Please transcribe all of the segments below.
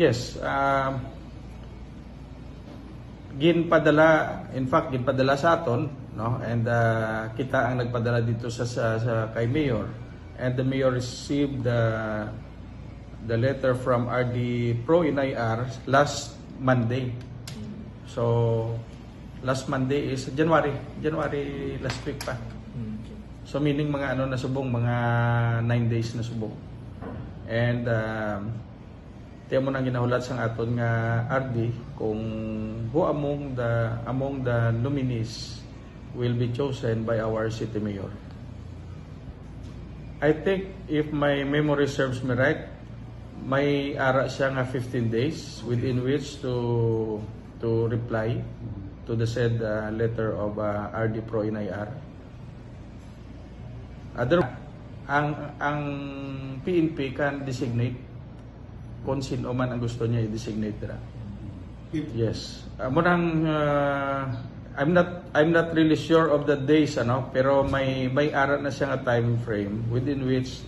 Yes, ginpadala sa aton, no? And kita ang nagpadala dito sa kay Mayor. And the Mayor received the letter from RD Pro NIR last Monday. So last Monday is January last week pa. So meaning mga nasubong, mga 9 days na subong. And tiya mo nang ginahulat sang aton nga RD kung who among the nominees will be chosen by our city mayor. I think if my memory serves me right, may ara siya nga 15 days within which to reply to the said letter of RD Pro NIR. Ang PNP can designate kung sino man ang gusto niya i-designate dira. Yes. I'm not really sure of the days pero may ara na siya nga time frame within which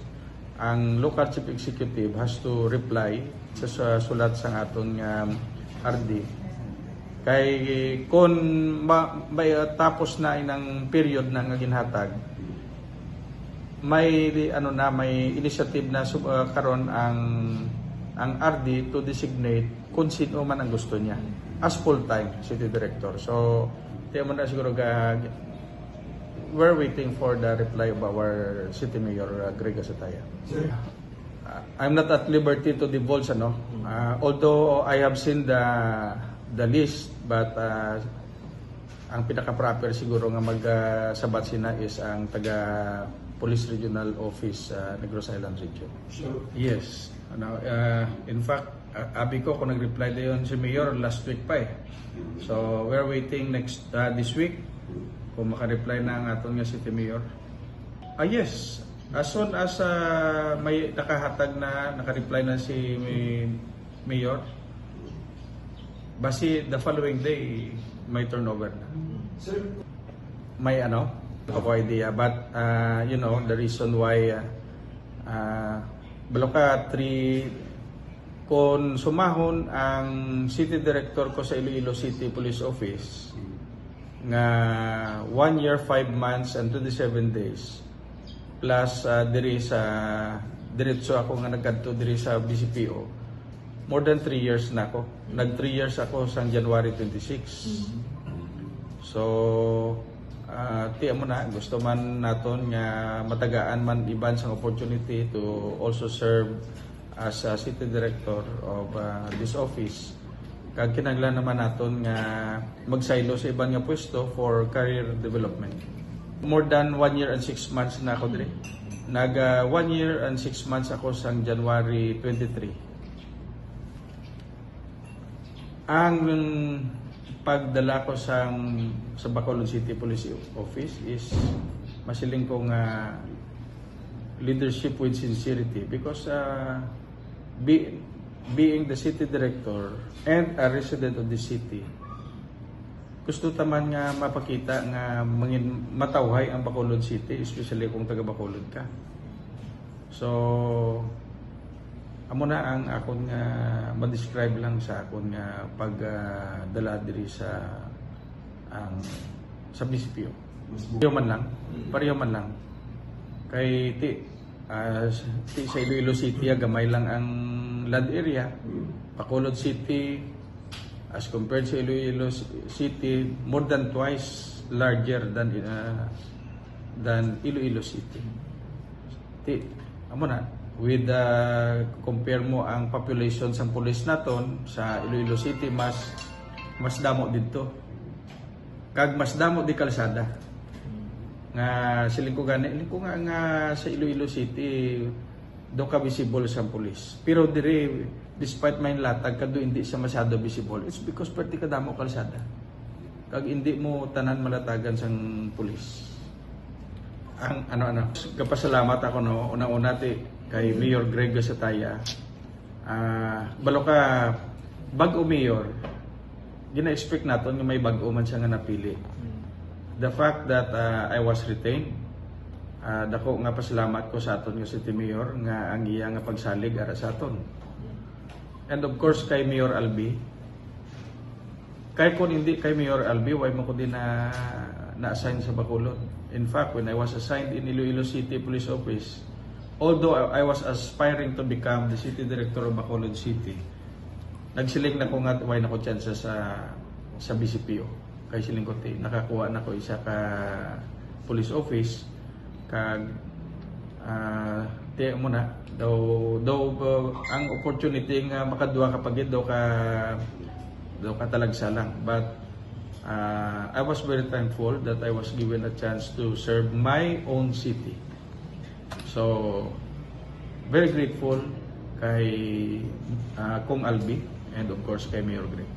ang local chief executive has to reply sa sulat sa aton nga RD. Kay kung tapos na inang period na nga ginhatag, may initiative na karon ang RD to designate kung sino man ang gusto niya as full-time city director. So, tiyan mo na siguro we're waiting for the reply of our city mayor, Greg Asataya. I'm not at liberty to divulge, although I have seen the list, but ang pinaka-proper siguro nga magsabat sina is ang taga Police Regional Office Negros Island Region. Sure. Yes. In fact, abi ko kung nag-reply dayon si Mayor last week pa eh. So, we're waiting this week kung maka-reply na ang aton nga City Mayor. Yes. As soon as may nakahatag na, naka-reply na si Mayor, basi the following day, may turnover na. Sir, may no idea, but the reason why Baloka 3 kung sumahon ang city director ko sa Iloilo City Police Office nga 1 year, 5 months and 27 days plus diri sa diretso ako nga nagkadto diri sa BCPO, more than 3 years na ako. Nag 3 years ako sa January 26. So tiyan mo na, gusto man naton nga matagaan man iban sang opportunity to also serve as a city director of this office. Kag kinahanglan naman naton nga magsaylo sa iban nga pwesto for career development. More than 1 year and 6 months na ako diri. Nag 1 year and 6 months ako sang January 23. Ang pagdala ko sa Bacolod City Police Office is masiling ko nga leadership with sincerity because being the city director and a resident of the city, gusto taman nga mapakita nga matawhay ang Bacolod City, especially kung taga Bacolod ka. So amo na ang akon nga ma-describe lang sa akon nga pagdala diri sa BCPO. Pareho man lang. Kay sa Iloilo City gamay lang ang land area. Bacolod City as compared sa Iloilo City more than twice larger than Iloilo City. Amo na with compare mo ang population sa police naton sa Iloilo City, mas damo dito. Kag mas damo di kalsada. Nga siling ko nga sa Iloilo City do ka visible sa police. Pero dire despite may latag kado hindi siya masyado visible. It's because perti ka damo kalsada. Kag hindi mo tanan malatagan sang police. Ang kapasalamat ako una-una kay Mayor Greg Asataya. Baloka bag-o mayor, gina-expect naton nga may bag-o man siya nga napili. The fact that I was retained, dako nga pasalamat ko sa aton nga City Mayor nga ang iya nga pagsalig ara sa aton. And of course kay Mayor Albi. Kaya kung hindi kay Mayor Albi, why mo ko din na-assign sa Bacolod. In fact, when I was assigned in Iloilo City Police Office, although I was aspiring to become the City Director of Bacolod City, nagsiling na ko nga why na ko chance sa BCPO. Kay siling ko nakakuha na ko isa ka police office kag mo na daw ang opportunity nga makaduha ka pagid daw ka talagsalang, but I was very thankful that I was given a chance to serve my own city. So very grateful kay Kong Albi and of course kay Mayor Greg.